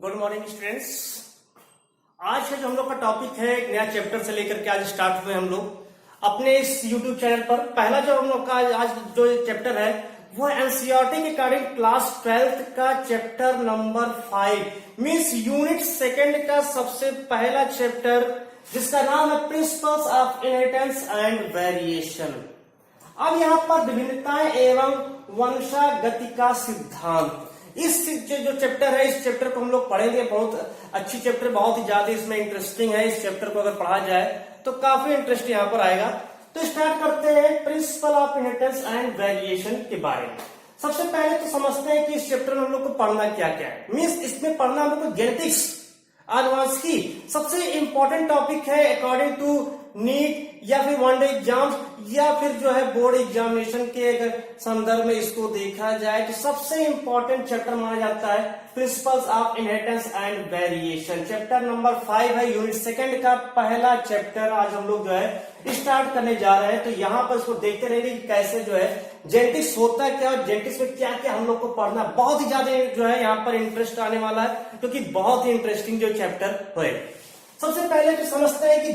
Good morning students. आज का जो हम लोग का टॉपिक है एक नया चैप्टर से लेकर के आज स्टार्ट हुए हम लोग अपने इस यूट्यूब चैनल पर। पहला जो हम लोग का आज जो चैप्टर है वो एनसीईआरटी के अकॉर्डिंग क्लास 12th का chapter number 5 means unit second का सबसे पहला चैप्टर जिसका नाम है principles of inheritance and variation. अब यहाँ पर विभिन्नताएं एवं वंशागति का सिद्धांत, इस जो चैप्टर है इस चैप्टर को हम लोग पढ़ेंगे। बहुत अच्छी चैप्टर, बहुत ही ज्यादा इसमें इंटरेस्टिंग है। इस चैप्टर को अगर पढ़ा जाए तो काफी इंटरेस्ट यहाँ पर आएगा। तो स्टार्ट करते हैं principle of inheritance and variation के बारे में। सबसे पहले तो समझते हैं कि इस चैप्टर में हम लोग को पढ़ना क्या क्या है। मीन्स इसमें पढ़ना हम लोग को जेनेटिक्स आनुवंशिकी सबसे इंपॉर्टेंट टॉपिक है अकॉर्डिंग टू नीट या फिर वनडे एग्जाम्स या फिर जो है बोर्ड एग्जामिनेशन के अगर संदर्भ में इसको देखा जाए तो सबसे इंपॉर्टेंट चैप्टर माना जाता है principles of inheritance and variation. Chapter number 5 है, यूनिट सेकंड का पहला चैप्टर आज हम लोग जो है स्टार्ट करने जा रहे हैं। तो यहाँ पर इसको देखते रहेंगे कि कैसे जो है जेनेटिक्स होता है क्या और जेनेटिक्स में क्या क्या हम लोग को पढ़ना, बहुत ही ज्यादा जो है यहाँ पर इंटरेस्ट आने वाला है क्योंकि बहुत ही इंटरेस्टिंग जो चैप्टर है। सबसे पहले तो समझते हैं कि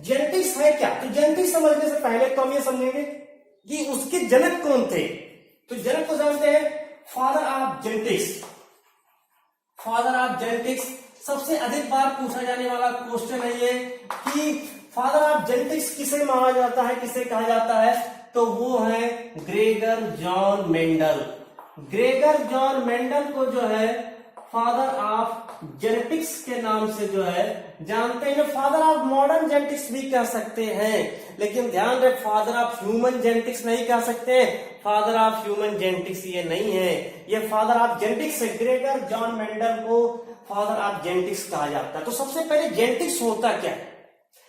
जेनेटिक्स है क्या। तो जेनेटिक्स समझने से पहले तो हम ये समझेंगे कि उसके जनक कौन थे। तो जनक को जानते हैं father of genetics. Father of genetics सबसे अधिक बार पूछा जाने वाला क्वेश्चन है ये कि फादर ऑफ जेनेटिक्स किसे माना जाता है, किसे कहा जाता है। तो वो है Gregor John Mendel. Gregor John Mendel को जो है फादर ऑफ जेनेटिक्स के नाम से जो है जानते हैं। फादर ऑफ मॉडर्न जेनेटिक्स भी कह सकते हैं, लेकिन ध्यान रहे फादर ऑफ ह्यूमन जेनेटिक्स नहीं कह सकते हैं। फादर ऑफ ह्यूमन जेनेटिक्स ये नहीं है, ये फादर ऑफ जेनेटिक्स है। ग्रेगर जॉन मेंडल को फादर ऑफ जेनेटिक्स कहा जाता है। तो सबसे पहले जेनेटिक्स होता क्या है,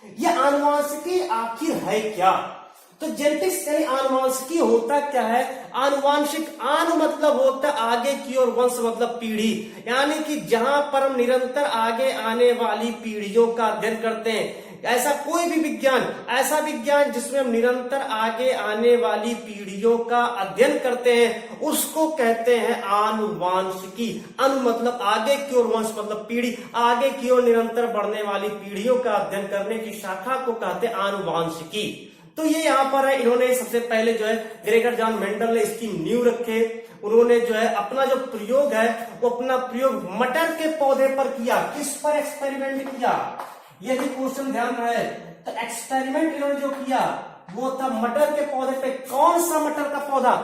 ये आनुवंशिकी आखिर है क्या। तो जेनेटिक्स यानी आनुवंशिकी होता क्या है। आनुवंशिक, आनु मतलब होता है आगे की और वंश मतलब पीढ़ी, यानी कि जहां पर हम निरंतर आगे आने वाली पीढ़ियों का अध्ययन करते हैं। ऐसा कोई भी विज्ञान, ऐसा विज्ञान जिसमें हम निरंतर आगे आने वाली पीढ़ियों का अध्ययन करते हैं उसको कहते हैं आनुवंशिकी। अनु मतलब आगे की ओर, वंश मतलब पीढ़ी, आगे की ओर निरंतर बढ़ने वाली पीढ़ियों का अध्ययन करने की शाखा को कहते हैं आनुवंशिकी। तो ये यहाँ पर है, इन्होंने सबसे पहले जो है ग्रेगर जॉन मेंडल ने इसकी नींव रखे। उन्होंने जो है अपना जो प्रयोग है वो अपना प्रयोग मटर के पौधे पर किया। किस पर एक्सपेरिमेंट किया, ये भी क्वेश्चन ध्यान रहे। तो एक्सपेरिमेंट इन्होंने जो किया वो था मटर के पौधे पे। कौन सा मटर का पौधा,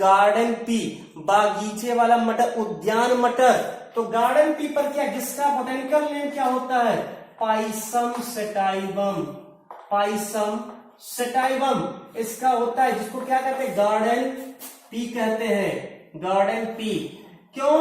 गार्डन पी, बागीचे वाला मटर, उद्यान मटर। तो गार्डन पी पर किया जिसका बोटेनिकल नेम क्या होता है, पाइसम सेटाइवम। पाइसम सेटाइवम इसका होता है, जिसको क्या कहते हैं, गार्डन पी कहते हैं। गार्डन पी क्यों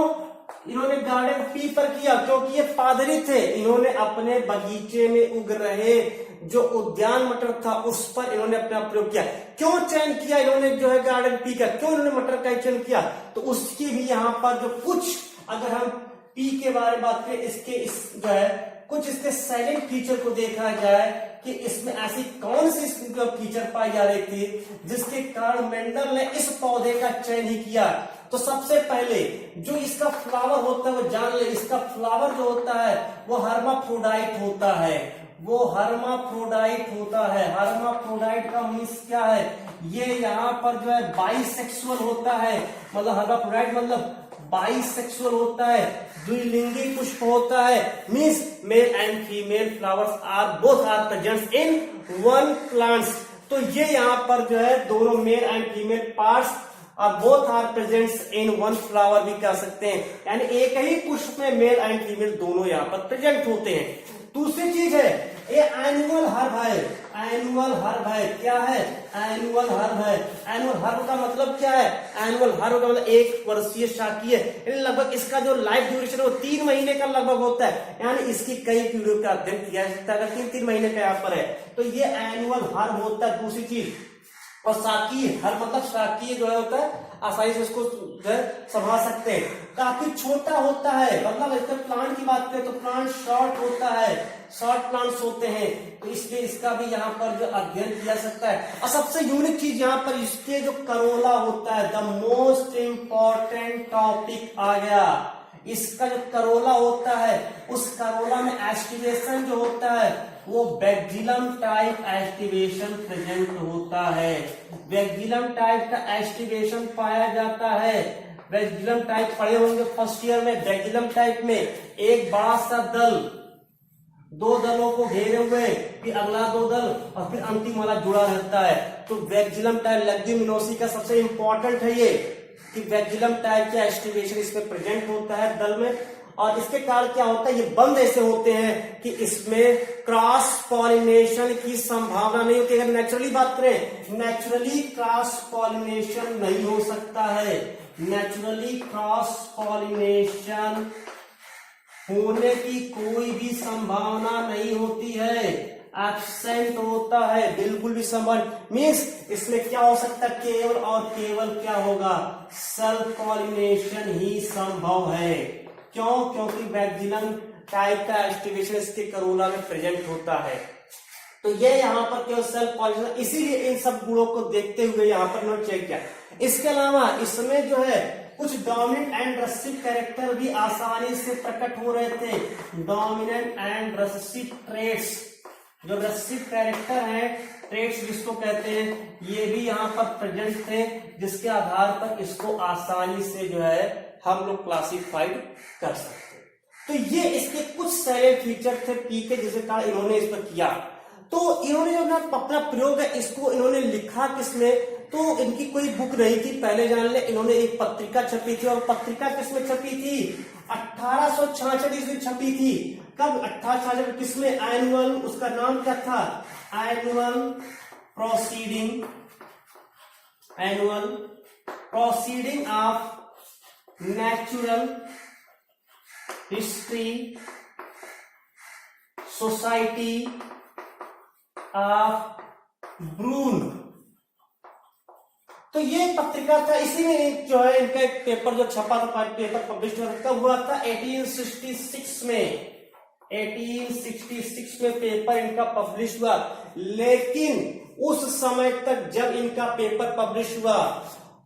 इन्होंने गार्डन पी पर किया, क्योंकि ये पादरी थे। इन्होंने अपने बगीचे में उग रहे जो उद्यान मटर था उस पर इन्होंने अपना प्रयोग किया। क्यों चयन किया इन्होंने जो है गार्डन पी का, क्यों इन्होंने मटर का चयन किया, तो उसकी भी यहाँ पर जो कुछ, अगर हम पी के बारे में बात करें, इसके इस जो है कुछ इसके साइलेंट फीचर को देखा जाए कि इसमें ऐसी कौन सी फीचर पाई जा रही थी जिसके कारण मेंडल ने इस पौधे का चयन ही किया। तो सबसे पहले जो इसका फ्लावर होता है वो जान ले, इसका फ्लावर जो होता है वो हर्माफ्रोडाइट होता है। वो हर्माफ्रोडाइट होता है। हर्माफ्रोडाइट का मीन्स क्या है, ये यहाँ पर जो है बाइसेक्सुअल होता है। मतलब हर्माफ्रोडाइट मतलब बाइसेक्सुअल होता है, द्विलिंगी पुष्प होता है। Means male and female flowers are both are present in one plants. तो ये यहाँ पर जो है दोनों मेल एंड फीमेल पार्ट्स और both are present in one flower भी कह सकते हैं, यानी एक ही पुष्प में मेल एंड फीमेल दोनों यहाँ पर प्रेजेंट होते हैं। दूसरी चीज है ये एनुअल हर्ब है। एनुअल हर्ब है, क्या है, एनुअल हर्ब है। एनुअल हर्ब का मतलब क्या है, एनुअल हर्ब का मतलब एक वर्षीय शाकीय, लगभग इसका जो लाइफ ड्यूरेशन है वो 3 महीने का लगभग होता है, यानी इसकी कई पीढ़ियों का अध्ययन किया जा सकता है अगर 3-3 महीने का यहाँ पर है। तो ये एनुअल हर्ब होता है। दूसरी चीज, और शाकीय, हर मतलब शाकीय जो है होता है आसानी से इसको जो है संभाल सकते हैं। काफी छोटा होता है, मतलब इसके प्लांट की बात करें तो प्लांट शॉर्ट होता है, शॉर्ट प्लांट्स होते हैं, तो इसलिए इसका भी यहाँ पर जो अध्ययन किया जा सकता है। और सबसे यूनिक चीज यहाँ पर इसके जो करोला होता है, द मोस्ट इंपॉर्टेंट टॉपिक आ गया। इसका जो करोला होता है उस करोला में एस्टिवेशन जो होता है वो बैक्जीलम टाइप एस्टिवेशन प्रेजेंट होता है। बैक्जीलम टाइप का एस्टिवेशन पाया जाता है। बैक्जीलम टाइप पढ़े होंगे फर्स्ट ईयर में। बैक्जीलम टाइप में एक बड़ा सा दल दो दलों को घेरे हुए, फिर अगला दो दल और फिर अंतिम वाला जुड़ा रहता है। तो बैक्जीलम टाइप लेग्यूमिनोसी का सबसे इंपॉर्टेंट है ये कि बैक्जीलम टाइप का एस्टिवेशन इसमें प्रेजेंट होता है दल में। और इसके कारण क्या होता है, ये बंद ऐसे होते हैं कि इसमें क्रॉस पॉलिनेशन की संभावना नहीं होती। अगर नेचुरली बात करें, नेचुरली क्रॉस पॉलिनेशन नहीं हो सकता है। नेचुरली क्रॉस पॉलिनेशन होने की कोई भी संभावना नहीं होती है, एब्सेंट होता है, बिल्कुल भी संभव मीन्स इसमें क्या हो सकता है, केवल और केवल क्या होगा, सेल्फ पॉलिनेशन ही संभव है। क्यों? क्योंकि बैक्जीलम टाइप का एस्टिवेशन इसके करोला में प्रेजेंट होता है। तो ये यहाँ पर केवल सेल्फ पॉलिनेशन, इसीलिए इन सब गुणों को देखते हुए यहाँ पर नोट चेक किया। इसके अलावा इसमें जो है कुछ डोमिनेंट एंड रेसेसिव कैरेक्टर भी आसानी से प्रकट हो रहे थे। डोमिनेंट एंड रेसेसिव ट्रेट्स, जो रेसेसिव कैरेक्टर है, ट्रेट्स जिसको कहते हैं, ये भी यहाँ पर प्रेजेंट थे, जिसके आधार पर इसको आसानी से जो है हम लोग क्लासिफाइड कर सकते। तो ये इसके कुछ साइलेंट फीचर थे पी के, जिसके कारण इन्होंने इस पर किया। तो इन्होंने जो अपना प्रयोग है इसको इन्होंने लिखा किसमें, तो इनकी कोई बुक नहीं थी, पहले जान ले। इन्होंने एक पत्रिका छपी थी, और पत्रिका किसमें छपी थी, 1866 ईस्वी छपी थी। कब? 1866 किसमें, एनुअल, उसका नाम क्या था, annual proceeding, annual proceeding of natural history society of Brunn. तो ये पत्रिका था, इसी में जो है इनका एक पेपर जो छपा था, पेपर पब्लिश कब हुआ था, 1866 में। 1866 में पेपर इनका पब्लिश हुआ। लेकिन उस समय तक जब इनका पेपर पब्लिश हुआ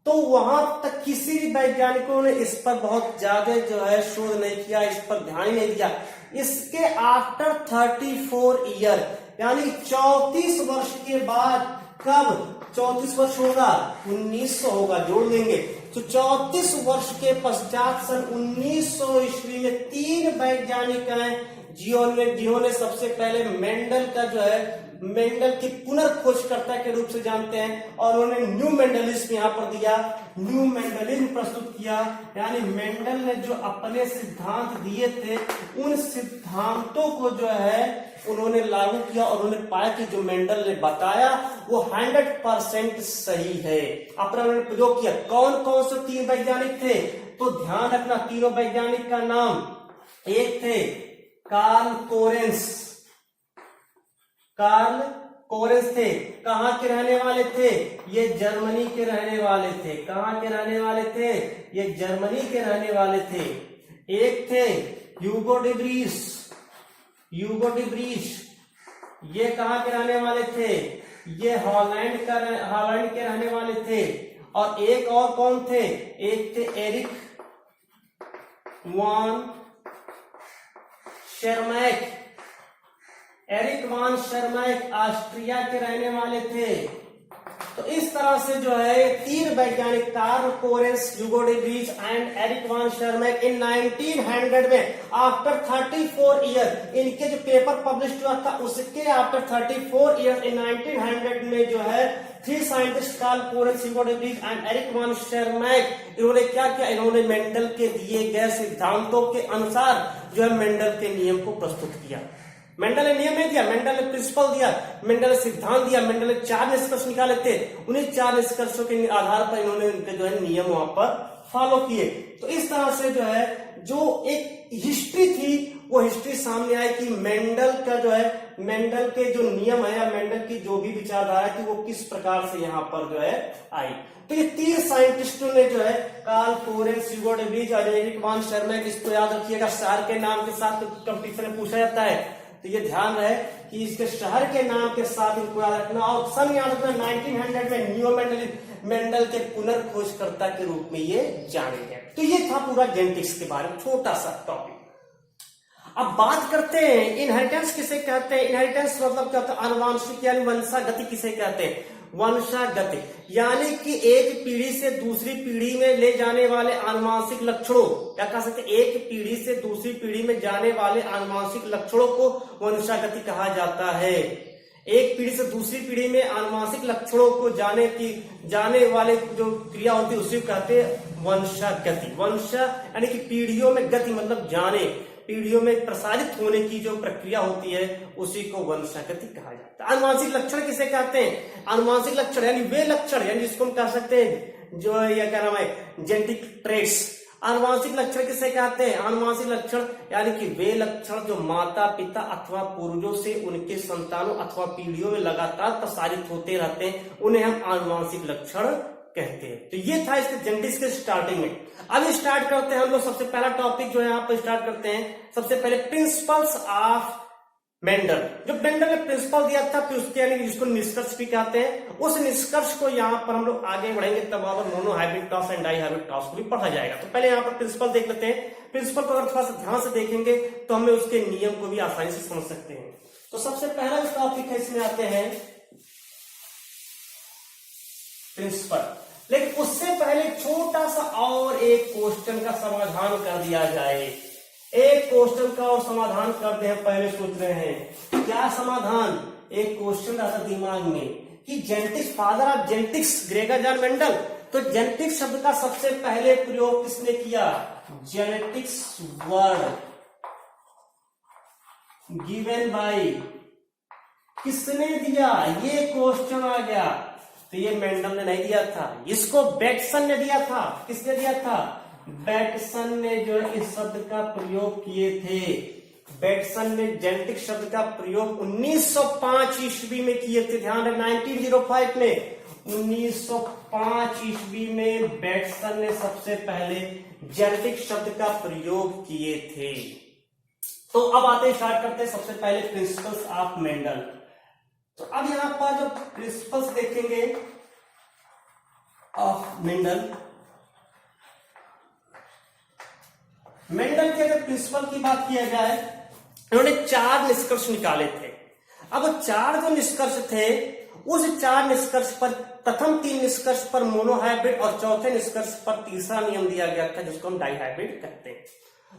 तो वहां तक किसी भी वैज्ञानिकों ने इस पर बहुत ज्यादा जो है शोध नहीं किया, इस पर ध्यान ही नहीं दिया। इसके आफ्टर 34 ईयर, यानी 34 वर्ष के बाद, कब 34 वर्ष होगा, 1900 होगा, जोड़ लेंगे तो 34 वर्ष के पश्चात सन 1900 ईस्वी में 3 वैज्ञानिक हैं जिन्होंने सबसे पहले मेंडल का जो है, मेंडल की पुनर्खोजकर्ता के रूप से जानते हैं, और उन्होंने न्यू मेंडलिज्म यहाँ पर दिया, न्यू मेंडलिज्म प्रस्तुत किया। यानी मेंडल ने जो अपने सिद्धांत दिए थे उन सिद्धांतों को जो है उन्होंने लागू किया, और उन्होंने पाया कि जो मेंडल ने बताया वो 100% सही है। अपना उन्होंने प्रयोग किया। कौन कौन से 3 वैज्ञानिक थे, तो ध्यान रखना तीनों वैज्ञानिक का नाम, एक थे कार्ल कोरेंस, कार्ल कोरेंस थे, कहां के रहने वाले थे, ये जर्मनी के रहने वाले थे। कहां के रहने वाले थे, ये जर्मनी के रहने वाले थे। एक थे ह्यूगो डी ब्रीस, ह्यूगो डी ब्रीस, ये कहां के रहने वाले थे, ये हॉलैंड के रहने वाले थे। और एक और कौन थे, एक थे Eric von शर्मैक। Eric von शर्मैक Austria के रहने वाले थे। तो इस तरह से जो है 3 वैज्ञानिक, Carl Correns, Hugo de Vries and Erich von Tschermak, in 1900 में आफ्टर 34 ईयर, इनके जो पेपर पब्लिश हुआ था उसके आफ्टर 34 ईयर इन 1900 में जो है 3 scientist Carl Correns, Hugo de Vries and Erich von Tschermak, इन्होंने क्या किया, इन्होंने मेंडल के दिए गए सिद्धांतों के अनुसार जो है मेंडल के नियम को प्रस्तुत किया। मेंडल ने नियम नहीं दिया, मेंडल ने प्रिंसिपल दिया, मेंडल ने सिद्धांत दिया, मेंडल ने 4 निष्कर्ष निकाले थे। उन्हीं 4 निष्कर्षों के आधार पर इन्होंने उनके जो है नियम वहां पर फॉलो किए। तो इस तरह से जो है जो एक हिस्ट्री थी वो हिस्ट्री सामने आई कि मेंडल का जो है, मेंडल के जो नियम है या मेंडल की जो भी विचारधारा थी वो किस प्रकार से यहाँ पर जो है आई। तो ये 3 साइंटिस्टों ने जो है, Carl Correns, Hugo de Vries और एरिक वान शर्मैक, इसको याद रखिएगा, शहर के नाम के साथ कंपटीशन में पूछा जाता है, तो ये ध्यान रहे कि इसके शहर के नाम के साथ इनको याद रखना। और सन याद रखना 1900 में मेंडल के पुनर्खोजकर्ता के रूप में ये जाने गए। तो ये था पूरा जेनेटिक्स के बारे में छोटा सा टॉपिक। अब बात करते हैं इनहेरिटेंस किसे कहते हैं। इनहेरिटेंस मतलब क्या होता है, आनुवांशिक यानी वंशागति किसे कहते हैं, वंशागति यानी कि एक पीढ़ी से दूसरी पीढ़ी में ले जाने वाले आनुवांशिक लक्षणों, क्या कह सकते हैं, एक पीढ़ी से दूसरी पीढ़ी में जाने वाले आनुवांशिक लक्षणों को वंशागति कहा जाता है। एक पीढ़ी से दूसरी पीढ़ी में आनुवांशिक लक्षणों को जाने वाले जो क्रिया होती है उसी को कहते हैं वंशागति। वंश यानी कि पीढ़ियों में गति मतलब जाने, पीढ़ियों में प्रसारित होने की जो प्रक्रिया होती है उसी को वंशागति कहा जाता है। आनुवांशिक लक्षण किसे कहते हैं, आनुवांशिक लक्षण यानी वे लक्षण यानी जिसको हम कह सकते हैं जो ये क्या नाम है, जेनेटिक ट्रेट्स। आनुवांशिक लक्षण किसे कहते हैं, आनुवांशिक लक्षण यानी कि वे लक्षण जो माता पिता अथवा पूर्वजों से उनके संतानों अथवा पीढ़ियों में लगातार प्रसारित होते रहते हैं, उन्हें हम आनुवांशिक लक्षण कहते हैं। तो ये था इसके जेनेटिक्स के स्टार्टिंग में। अब स्टार्ट करते हैं हम लोग, सबसे पहला टॉपिक जो है यहाँ पर स्टार्ट करते हैं। सबसे पहले प्रिंसिपल्स ऑफ मेंडल। जो मेंडल ने प्रिंसिपल दिया था फिर उसके यानी जिसको निष्कर्ष भी कहते हैं, उस निष्कर्ष को यहाँ पर हम लोग आगे बढ़ेंगे तब वहां पर monohybrid toss and dihybrid toss को भी पढ़ा जाएगा। तो पहले यहाँ पर प्रिंसिपल देख लेते हैं। प्रिंसिपल को अगर थोड़ा सा ध्यान से देखेंगे तो हमें उसके नियम को भी आसानी से समझ सकते हैं। तो सबसे पहला जो टॉपिक है इसमें आते हैं प्रिंसिपल। लेकिन उससे पहले छोटा सा और एक क्वेश्चन का समाधान कर दिया जाए। एक क्वेश्चन का और समाधान करते हैं, पहले सोच रहे हैं क्या समाधान। एक क्वेश्चन आता दिमाग में कि genetics, father of genetics Gregor John Mendel. तो जेनेटिक्स शब्द का सबसे पहले प्रयोग किसने किया, जेनेटिक्स वर्ड गिवन बाय, किसने दिया, ये क्वेश्चन आ गया। तो ये मेंडल ने नहीं दिया था, इसको बेटसन ने दिया था। किसने दिया था, बेटसन ने जो इस शब्द का प्रयोग किए थे। बेटसन ने जेनेटिक शब्द का प्रयोग 1905 ईस्वी में किए थे। ध्यान रहे 1905 में, 1905 ईस्वी में बेटसन ने सबसे पहले जेनेटिक शब्द का प्रयोग किए थे। तो अब आते स्टार्ट करते हैं सबसे पहले प्रिंसिपल्स ऑफ मेंडल। तो अब यहां पर जो प्रिंसिपल्स देखेंगे ऑफ मेंडल, मेंडल के अगर प्रिंसिपल की बात किया जाए, उन्होंने 4 निष्कर्ष निकाले थे। अब 4 जो निष्कर्ष थे उस 4 निष्कर्ष पर, प्रथम 3 निष्कर्ष पर मोनोहाइब्रिड और चौथे निष्कर्ष पर तीसरा नियम दिया गया था जिसको हम डाइहाइब्रिड कहते हैं।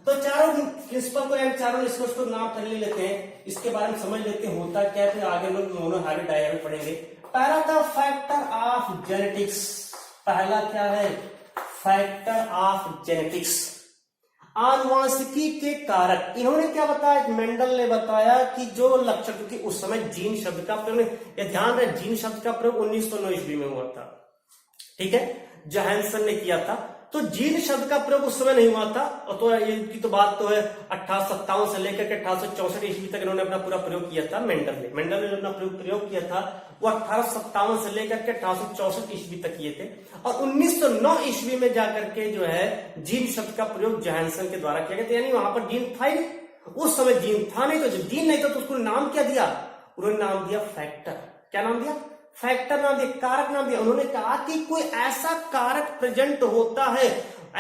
तो चारों प्रिंसिपल को यानी चारों निष्कर्ष को नाम कर लेते हैं, इसके बारे में समझ लेते हैं होता क्या है, फिर आगे लोग मोनोहाइब्रिड डाइहाइब्रिड पढ़ेंगे। पहला था फैक्टर ऑफ जेनेटिक्स। पहला क्या है, फैक्टर ऑफ जेनेटिक्स, आनुवांशिकी के कारक। इन्होंने क्या बताया, मेंडल ने बताया कि जो लक्षण, क्योंकि उस समय जीन शब्द का प्रयोग, ध्यान रहे जीन शब्द का प्रयोग 1909 ईस्वी में हुआ था, ठीक है, जोहानसन ने किया था। तो जीन शब्द का प्रयोग उस समय नहीं हुआ था। और तो इनकी तो बात तो है 1857 से लेकर के 1864 ईस्वी तक इन्होंने अपना पूरा प्रयोग किया था। मेंडल ने अपना प्रयोग किया था वो 1857 से लेकर के 1864 ईस्वी तक किए थे। और 1909 ईस्वी में जाकर के जो है जीन शब्द का प्रयोग जोहानसन के द्वारा किया गया था। यानी वहां पर जीन था ही नहीं, उस समय जीन था नहीं, तो जब जीन नहीं था तो उसको नाम क्या दिया, उन्होंने नाम दिया फैक्टर। क्या नाम दिया, फैक्टर नाम दिया, कारक नाम दिया। उन्होंने कहा कि कोई ऐसा कारक प्रेजेंट होता है,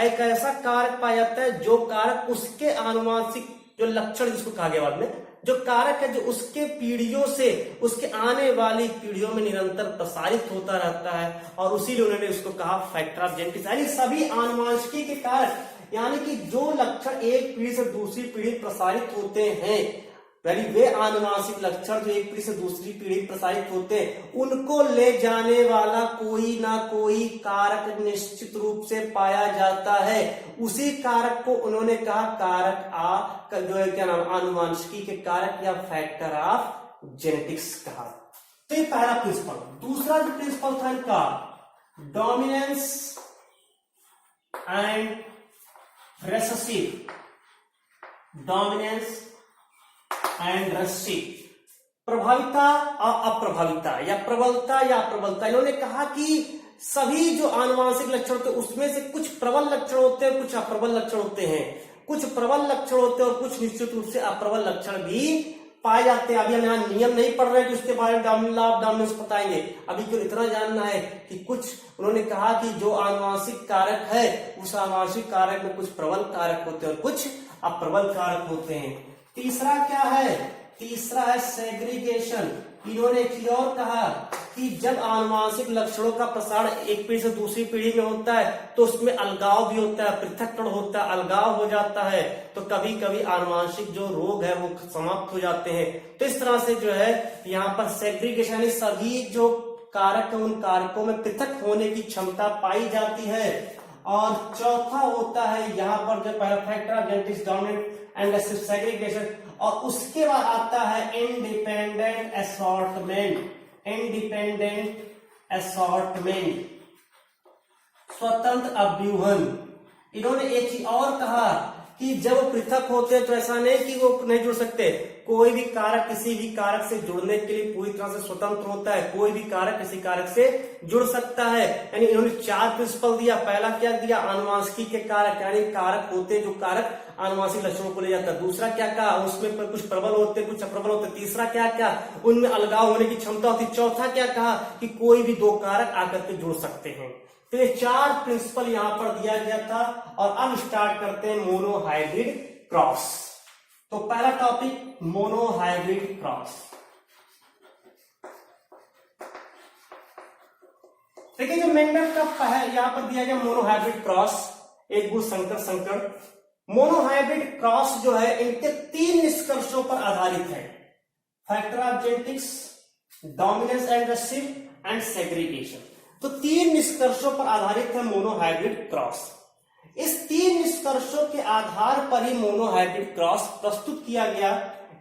एक ऐसा कारक पाया जाता है जो कारक उसके आनुवांशिक जो लक्षण जिसको कहा गया बाद में, जो कारक है जो उसके पीढ़ियों से उसके आने वाली पीढ़ियों में निरंतर प्रसारित होता रहता है, और उसीलिए उन्होंने उसको कहा फैक्टर ऑफ जेनेटिक्स। यानी सभी आनुवांशिकी के कारक, यानी कि जो लक्षण एक पीढ़ी से दूसरी पीढ़ी प्रसारित होते हैं, यानी वे आनुवांशिक लक्षण जो एक पीढ़ी से दूसरी पीढ़ी प्रसारित होते हैं, उनको ले जाने वाला कोई ना कोई कारक निश्चित रूप से पाया जाता है। उसी कारक को उन्होंने कहा कारक जो है क्या नाम, आनुवांशिकी के कारक या फैक्टर ऑफ जेनेटिक्स कहा। तो ये पहला प्रिंसिपल। दूसरा जो प्रिंसिपल था इनका, dominance and recessive, dominance and recessive, प्रभाविता और अप्रभाविता, या प्रबलता या अप्रबलता। इन्होंने कहा कि सभी जो आनुवांशिक लक्षण होते हैं उसमें से कुछ प्रबल लक्षण होते हैं, कुछ अप्रबल लक्षण होते हैं, कुछ प्रबल लक्षण होते हैं और कुछ निश्चित रूप से अप्रबल लक्षण भी पाए जाते हैं। अभी हम यहाँ नियम नहीं पढ़ रहे कि उसके बारे में लाभ डोमिनेंस बताएंगे, अभी क्यों इतना जानना है कि कुछ उन्होंने कहा कि जो आनुवांशिक कारक है उस आनुवांशिक कारक में कुछ प्रबल कारक होते हैं और कुछ अप्रबल कारक होते हैं। तीसरा क्या है, तीसरा है सेग्रीगेशन। इन्होंने एक चीज और कहा कि जब आनुवांशिक लक्षणों का प्रसार एक पीढ़ी से दूसरी पीढ़ी में होता है तो उसमें अलगाव भी होता है, पृथक्करण होता है, अलगाव हो जाता है, तो कभी कभी आनुवांशिक जो रोग है वो समाप्त हो जाते हैं। तो इस तरह से जो है यहाँ पर सेग्रीगेशन यानी सभी जो कारक है उन कारकों में पृथक होने की क्षमता पाई जाती है। और चौथा होता है यहाँ पर जो पहला factor of genetics dominant and segregation, और उसके बाद आता है इंडिपेंडेंट असॉर्टमेंट। इंडिपेंडेंट असॉर्टमेंट, स्वतंत्र अभ्यूहन। इन्होंने एक चीज और कहा कि जब पृथक होते हैं तो ऐसा नहीं कि वो नहीं जुड़ सकते, कोई भी कारक किसी भी कारक से जुड़ने के लिए पूरी तरह से स्वतंत्र होता है, कोई भी कारक किसी कारक से जुड़ सकता है। यानी इन्होंने 4 प्रिंसिपल दिया। पहला क्या दिया, आनुवांशिकी के कारक, यानी कारक होते जो कारक आनुवांशिक लक्षणों को ले जाता है। दूसरा क्या कहा, उसमें कुछ प्रबल होते कुछ अप्रबल होते। तीसरा क्या क्या, उनमें अलगाव होने की क्षमता होती। चौथा क्या कहा कि कोई भी 2 कारक आकर के जुड़ सकते हैं। तो ये 4 प्रिंसिपल यहां पर दिया गया था। और अब स्टार्ट करते हैं मोनोहाइब्रिड क्रॉस। तो पहला टॉपिक मोनोहाइब्रिड क्रॉस। देखिए जो मेंडल का यहां पर दिया गया मोनोहाइब्रिड क्रॉस, एक गुण संकर संकर। मोनोहाइब्रिड क्रॉस जो है इनके 3 निष्कर्षों पर आधारित है, factor of genetics, dominance and recessive and segregation. तो 3 निष्कर्षों पर आधारित है मोनोहाइब्रिड क्रॉस। इस 3 निष्कर्षों के आधार पर ही मोनोहाइब्रिड क्रॉस प्रस्तुत किया गया।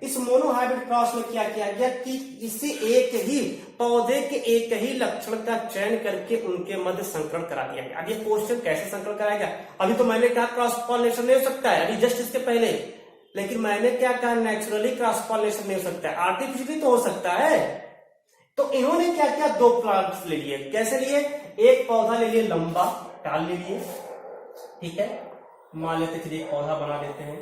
इस मोनोहाइब्रिड क्रॉस में क्या किया गया कि किसी एक ही पौधे के एक ही लक्षण का चयन करके उनके मध्य संकरण करा दिया गया। अब ये क्वेश्चन कैसे संकरण कराया गया, अभी तो मैंने कहा क्रॉस पॉलिनेशन नहीं हो सकता है, अभी जस्ट इसके पहले, लेकिन मैंने क्या कहा नेचुरली क्रॉस पॉलिनेशन नहीं हो सकता है, आर्टिफिशियली तो हो सकता है। तो इन्होंने क्या किया, 2 प्लांट्स ले लिए। कैसे लिए, एक पौधा ले लिए लंबा, टाल ले लिए, ठीक है, मान लेते चलिए एक पौधा बना देते हैं।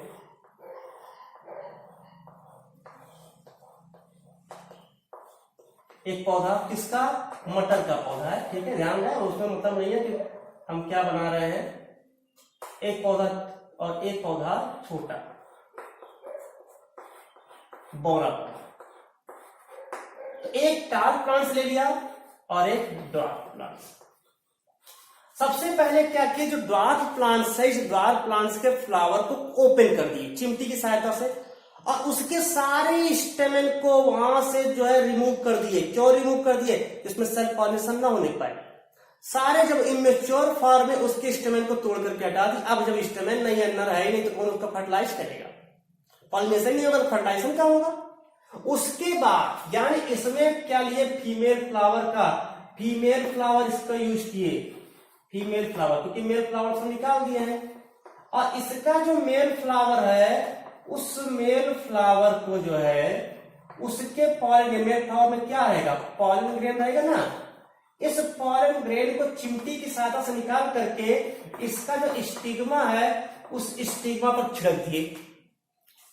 एक पौधा किसका, मटर का पौधा है, ठीक है, ध्यान है, उसमें मतलब नहीं है कि हम क्या बना रहे हैं। एक पौधा और एक पौधा छोटा बौना पौधा। तो एक टाल प्लांट्स ले लिया और एक ड्वार्फ प्लांट्स। सबसे पहले क्या किया, जो ड्वार्फ प्लांट्स है इस ड्वार्फ प्लांट्स के फ्लावर को ओपन कर दिए चिमटी की सहायता से, और उसके सारे स्टेमन को वहां से जो है रिमूव कर दिए। क्यों रिमूव कर दिए, इसमें सेल्फ पॉलिनेशन ना होने पाए। सारे जब इमेच्योर फॉर्म में उसके स्टेमन को तोड़ करके हटा दी। अब जब स्टेमन नहीं है, नर है ही नहीं, तो कौन उसका फर्टिलाइज करेगा, पॉलिनेशन नहीं होगा तो फर्टिलाइजेशन क्या होगा। उसके बाद यानी इसमें क्या लिए, फीमेल फ्लावर का, फीमेल फ्लावर इसका यूज किए, फीमेल फ्लावर, क्योंकि मेल फ्लावर से निकाल दिए हैं। और इसका जो मेल फ्लावर है उस मेल फ्लावर को जो है उसके पॉलन, मेल फ्लावर में क्या रहेगा, पॉलन ग्रेन रहेगा ना। इस पॉलन ग्रेन को चिमटी की सहायता से निकाल करके इसका जो स्टिग्मा है उस स्टिग्मा पर छिड़क दिए।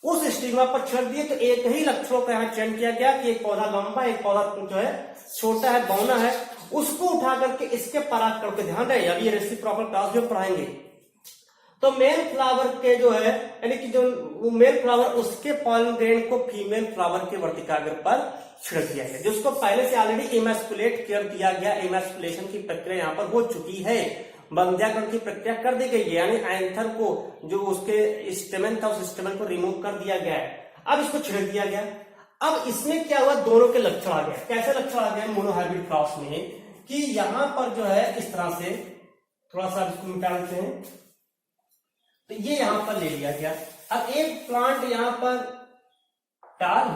उस स्टिग्मा पर छिड़क दिए तो एक ही लक्षणों का यहाँ चयन किया गया कि एक पौधा लंबा, एक पौधा जो है छोटा है, बौना है। उसको उठा करके इसके परागकण के, ध्यान रहे अब ये रेसिप्रोकल क्रॉस जो पढ़ाएंगे, तो मेल फ्लावर के जो है यानी कि जो मेल फ्लावर उसके पॉलन ग्रेन को फीमेल फ्लावर के वर्तिकाग्र पर छिड़क दिया गया, जिसको पहले से ऑलरेडी इमेस्कुलेट कर दिया गया। इमेस्कुलेशन की प्रक्रिया यहाँ पर हो चुकी है, बंध्याकरण की प्रक्रिया कर दी गई है, यानी एंथर को जो उसके स्टेमन था उस स्टेमन को रिमूव कर दिया गया है। अब इसको छिड़क दिया गया। अब इसमें क्या हुआ, दोनों के लक्षण आ गए। कैसे लक्षण आ गए मोनोहाइब्रिड क्रॉस में, कि यहां पर जो है इस तरह से थोड़ा सा इसको मिटा देते हैं, तो ये यहां पर ले लिया गया। अब एक प्लांट यहां पर टाल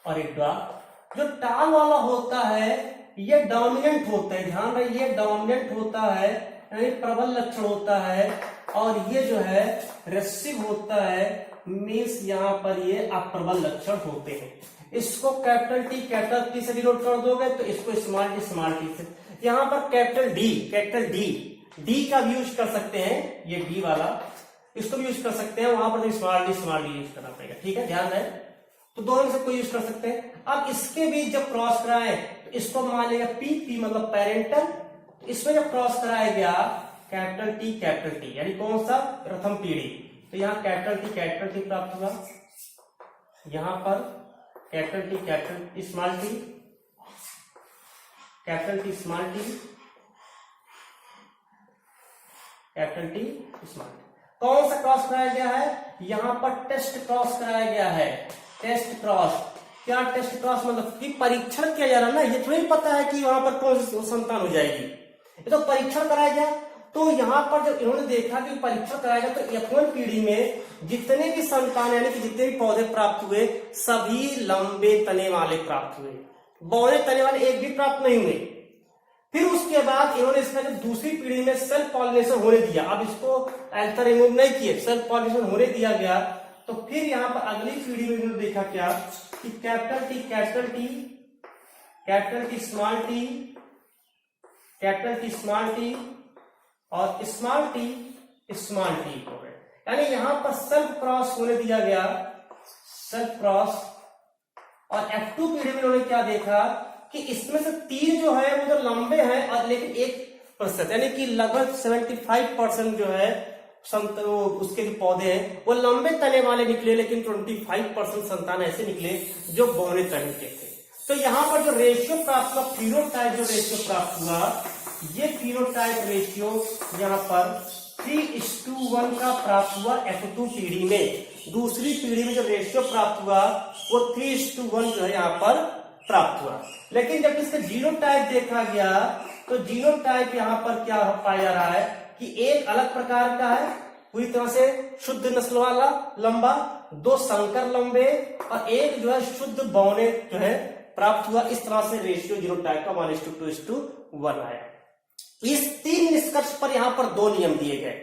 और एक ड्वार्फ। जो टाल वाला होता है ये डोमिनेंट होता है, ध्यान रहे ये डोमिनेंट होता है यानी प्रबल लक्षण होता है, और ये जो है रेसिव होता है, मीन्स यहाँ पर ये अप्रबल लक्षण होते हैं। इसको कैपिटल टी से डिनोट कर दोगे तो इसको स्मॉल टी से। यहाँ पर कैपिटल डी का भी यूज कर सकते हैं, ये डी वाला इसको भी यूज कर सकते हैं, वहां पर स्मॉल डी यूज करना पड़ेगा, ठीक है, ध्यान रहे। तो दोनों में से कोई यूज कर सकते हैं। अब इसके बीच जब क्रॉस कराए तो इसको मान लेगा पी मतलब पेरेंटल, इसमें जब क्रॉस कराया गया कैपिटल टी यानी कौन सा, प्रथम पीढ़ी, तो यहाँ कैपिटल टी प्राप्त हुआ, यहां पर capital T small T, capital T small T, capital T small T. कौन सा क्रॉस कराया गया है, यहां पर टेस्ट क्रॉस कराया गया है। टेस्ट क्रॉस, क्या टेस्ट क्रॉस मतलब कि परीक्षण किया जा रहा है ना, ये थोड़ी पता है कि वहां पर कौन सी संतान हो जाएगी, ये तो परीक्षण कराया गया। तो यहां पर जब इन्होंने देखा कि परीक्षण कराया गया तो F1 पीढ़ी में जितने भी संतान यानी कि जितने भी पौधे प्राप्त हुए सभी लंबे तने वाले प्राप्त हुए, बौने तने वाले एक भी प्राप्त नहीं हुए। फिर उसके बाद इन्होंने इसका जब दूसरी पीढ़ी में सेल्फ पॉलिनेशन होने दिया, अब इसको एल्थर रिमूव नहीं किए, सेल्फ पॉलिनेशन होने दिया गया, तो फिर यहाँ पर अगली पीढ़ी में इन्होंने देखा क्या कि capital T small T, capital T small T और स्मॉल टी हो गए, यानी यहां पर सेल्फ क्रॉस होने दिया गया, सेल्फ क्रॉस। और F2 पीढ़ी में उन्होंने क्या देखा कि इसमें से 3 जो है वो जो लंबे हैं और लेकिन 1% यानी कि लगभग 75% जो है उसके जो पौधे हैं वो लंबे तने वाले निकले, लेकिन 25% संतान ऐसे निकले जो बौने तने के थे। तो यहाँ पर जो रेशियो प्राप्त हुआ, फिनोटाइप जो रेशियो प्राप्त हुआ, ये फिनोटाइप रेशियो यहाँ पर 3:1 का प्राप्त हुआ F2 पीढ़ी में। दूसरी पीढ़ी में जो रेशियो प्राप्त हुआ वो 3:1 जो है यहाँ पर प्राप्त हुआ। लेकिन जब इसका जीनोटाइप देखा गया तो जीनोटाइप यहाँ पर क्या पाया जा रहा है कि एक अलग प्रकार का है, पूरी तरह से शुद्ध नस्ल वाला लंबा, 2 संकर लंबे और एक जो है शुद्ध बौने जो है प्राप्त हुआ। इस तरह से रेशियो जीनोटाइप का 1:2:1 आया। इस 3 निष्कर्ष पर यहां पर 2 नियम दिए गए।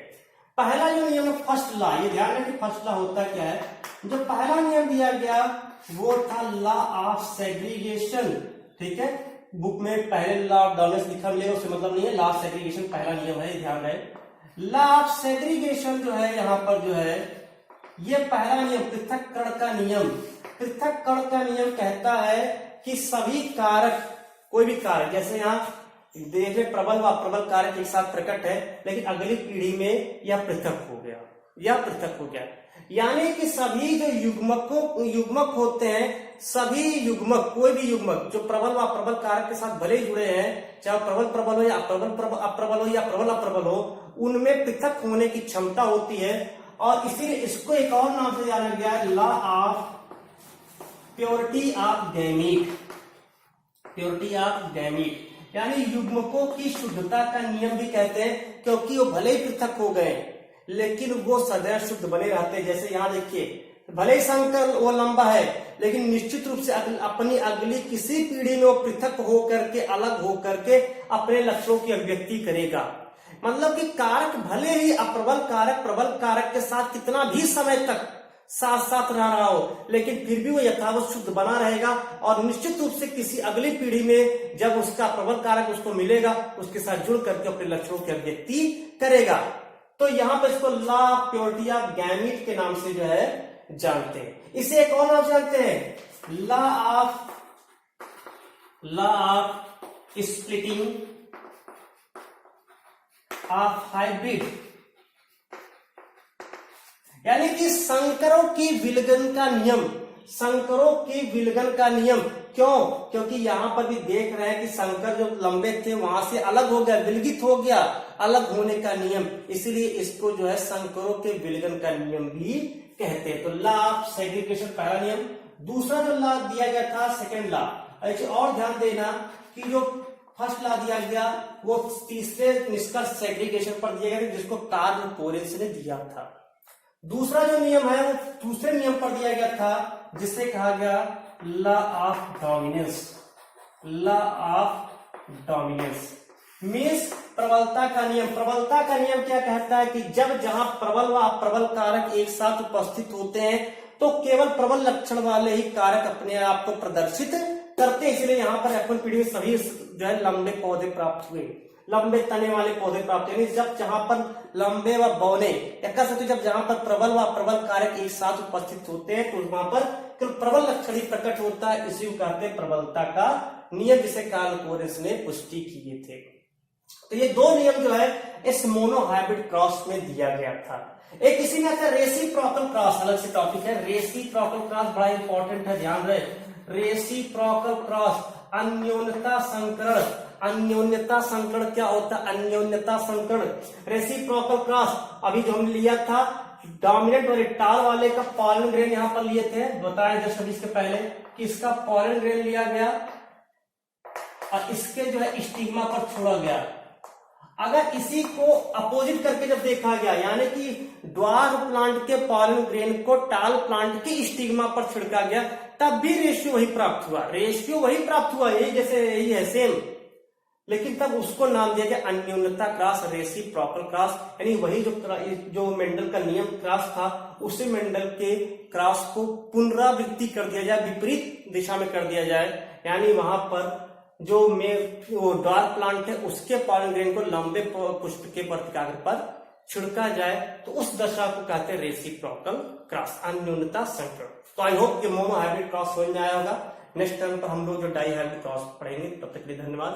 पहला जो नियम है फर्स्ट लॉ, ये ध्यान रखें फर्स्ट लॉ होता क्या है। जो पहला नियम दिया गया वो था लॉ ऑफ सेग्रीगेशन, ठीक है, बुक में पहले लॉ ऑफ डोमिनेंस लिखा मिलेगा, उससे मतलब नहीं है, लॉ ऑफ सेग्रीगेशन पहला नियम है, ध्यान रहे। लॉ ऑफ सेग्रीगेशन जो है यहाँ पर जो है ये पहला नियम पृथक्करण का नियम। पृथक्करण का नियम कहता है कि सभी कारक, कोई भी कारक, जैसे यहाँ देखे प्रबल व अप्रबल कारक एक साथ प्रकट है, लेकिन अगली पीढ़ी में यह पृथक हो गया, यानी कि सभी जो युग्मक होते हैं, सभी युग्मक, कोई भी युग्मक जो प्रबल व अप्रबल कारक के साथ भले ही जुड़े हैं, चाहे प्रबल हो या अप्रबल हो या प्रबल अप्रबल हो, उनमें पृथक होने की क्षमता होती है। और इसीलिए इसको एक और नाम से जाना गया है, law of purity of gamete, यानी युग्मकों की शुद्धता का नियम भी कहते हैं, क्योंकि वो भले ही पृथक हो गए लेकिन वो सदैव शुद्ध बने रहते हैं। जैसे यहाँ देखिए, भले ही संकर वो लंबा है लेकिन निश्चित रूप से अपनी अगली किसी पीढ़ी में वो पृथक होकर के, अलग होकर के अपने लक्षणों की अभिव्यक्ति करेगा। मतलब कि कारक भले ही अप्रबल कारक प्रबल कारक के साथ कितना भी समय तक साथ साथ रहा हो, लेकिन फिर भी वो यथावत शुद्ध बना रहेगा और निश्चित रूप से किसी अगली पीढ़ी में जब उसका प्रबल कारक उसको मिलेगा, उसके साथ जुड़ करके अपने लक्षणों की अभिव्यक्ति करेगा। तो यहाँ पर इसको law of purity of gamete के नाम से जो है जानते हैं। इसे एक और नाम जानते हैं, law of splitting of hybrid, यानी कि संकरों की विलगन का नियम। संकरों की विलगन का नियम क्यों? क्योंकि यहां पर भी देख रहे हैं कि संकर जो लंबे थे वहां से अलग हो गया, विलगित हो गया, अलग होने का नियम, इसलिए इसको जो है संकरों के विलगन का नियम भी कहते हैं। तो लॉ ऑफ सेग्रीगेशन पहला नियम। दूसरा जो लॉ दिया गया था सेकेंड लॉ, ऐसे और ध्यान देना कि जो फर्स्ट लॉ दिया गया वो तीसरे निष्कर्ष सेग्रीगेशन पर दिया गया जिसको कार्ल पोरेंस ने दिया था। दूसरा जो नियम है वो दूसरे नियम पर दिया गया था जिसे कहा गया law of dominance. Law of dominance means प्रबलता का नियम। प्रबलता का नियम क्या कहता है कि जब जहां प्रबल व अप्रबल कारक एक साथ उपस्थित होते हैं तो केवल प्रबल लक्षण वाले ही कारक अपने आप को प्रदर्शित करते हैं। इसलिए यहाँ पर F1 पीढ़ी में सभी जो है लंबे पौधे प्राप्त हुए। लंबे तने वाले पौधे प्राप्त, यानी जब जहां पर लंबे व बौने या कह सकते जब जहां पर प्रबल व प्रबल कारक एक साथ उपस्थित होते हैं तो वहां पर केवल प्रबल लक्षण ही प्रकट होता है, इसी को कहते हैं प्रबलता का नियम, जिसे कार्ल कोरेंस ने पुष्टि किए थे। तो ये दो नियम जो है इस मोनोहाइब्रिड क्रॉस में दिया गया था। एक इसी में आता है रेसिप्रोकल क्रॉस, अलग से टॉपिक है। रेसिप्रोकल क्रॉस बड़ा इंपॉर्टेंट है, ध्यान रहे। रेसिप्रोकल क्रॉस, अन्योन्यता संकरण। अन्योन्यता संकरण क्या होता है? अन्योन्यता संकरण, रेसिप्रोकल क्रॉस अभी जो हमने लिया था डोमिनेंट और टाल वाले का पॉलन ग्रेन यहां पर लिए थे, बताया जस्ट अभी इसके पहले कि इसका पॉलन ग्रेन लिया गया और इसके जो है स्टिग्मा पर छोड़ा गया। अगर इसी को अपोजिट करके जब देखा गया, यानी कि ड्वार्फ प्लांट के पॉलन ग्रेन को टाल प्लांट के स्टिग्मा पर छिड़का गया, तब भी रेशियो वही प्राप्त हुआ। रेशियो वही प्राप्त हुआ, यही जैसे यही है सेम, लेकिन तब उसको नाम दिया गया अन्योन्यता क्रॉस, रेसिप्रोकल क्रॉस। यानी वही जो मेंडल का नियम क्रॉस था, उसी मेंडल के क्रॉस को पुनरावृत्ति कर दिया जाए, विपरीत दिशा में कर दिया जाए, यानी वहां पर जो ड्वार्फ प्लांट है उसके पॉलन ग्रेन को लंबे पुष्प के प्रतिकाग्र पर छिड़का जाए, तो उस दशा को कहते हैं रेसिप्रोकल क्रॉस, अन्योन्यता संकरण। तो आई होप कि मोनो हाइब्रिड क्रॉस समझ में आया होगा। नेक्स्ट टाइम पर हम लोग जो डाई हाइब्रिड क्रॉस पढ़ेंगे, तब तक के लिए धन्यवाद।